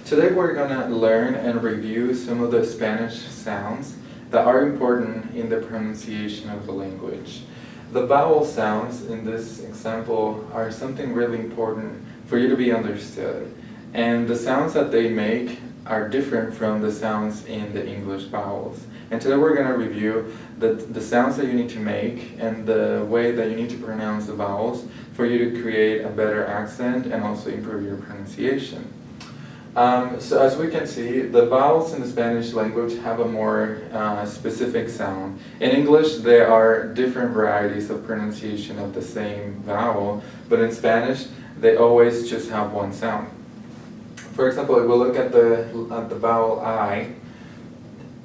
Today we're going to learn and review some of the Spanish sounds that are important in the pronunciation of the language. The vowel sounds in this example are something really important for you to be understood. And the sounds that they make are different from the sounds in the English vowels. And today we're going to review the sounds that you need to make and the way that you need to pronounce the vowels for you to create a better accent and also improve your pronunciation. So as we can see, the vowels in the Spanish language have a more specific sound. In English, there are different varieties of pronunciation of the same vowel, but in Spanish, they always just have one sound. For example, if we look at the vowel I,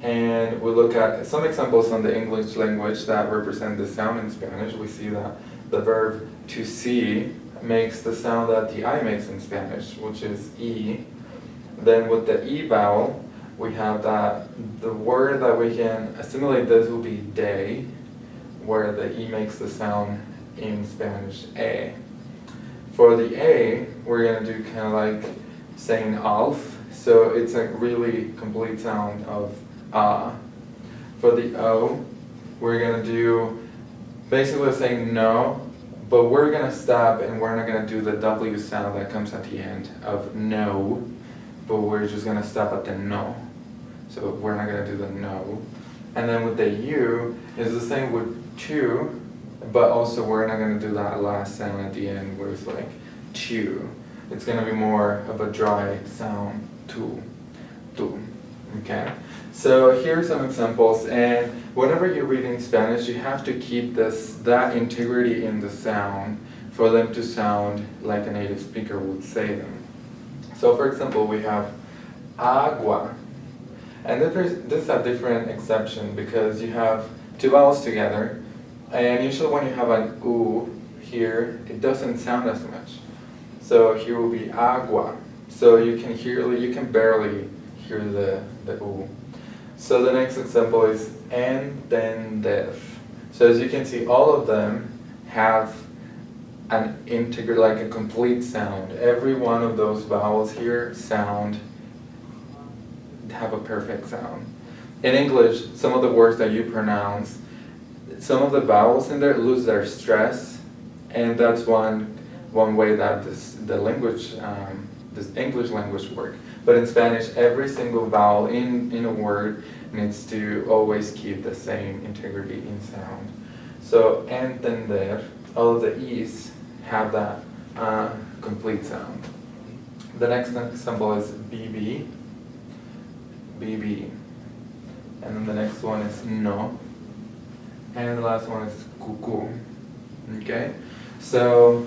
and we look at some examples on the English language that represent the sound in Spanish, we see that the verb to see makes the sound that the I makes in Spanish, which is E. Then with the E vowel, we have that the word that we can assimilate this will be day, where the E makes the sound in Spanish A. For the A, we're going to do kind of like saying alf, so it's a really complete sound of ah. For the O, we're going to do basically saying no, but we're going to stop and we're not going to do the W sound that comes at the end of no, but we're just going to stop at the no. So we're not going to do the no. And then with the U, it's the same with to, but also we're not going to do that last sound at the end where it's like to. It's going to be more of a dry sound, tu. Okay? So here are some examples, and whenever you're reading Spanish, you have to keep that integrity in the sound for them to sound like a native speaker would say them. So for example, we have agua, and this is a different exception because you have two vowels together, and usually when you have an U here, it doesn't sound as much. So here will be agua. So you can barely hear the U. So the next example is entender. So as you can see, all of them have an integer, like a complete sound. Every one of those vowels here have a perfect sound. In English, some of the words that you pronounce, some of the vowels in there lose their stress, and that's one way that this English language works. But in Spanish, every single vowel in a word needs to always keep the same integrity in sound. So entender, all of the E's have that complete sound. The next example is BB, and then the next one is no, and the last one is cuckoo. Okay, so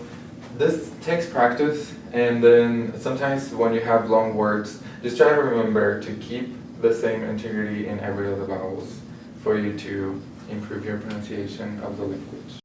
this takes practice, and then sometimes when you have long words, just try to remember to keep the same integrity in every of the vowels for you to improve your pronunciation of the language.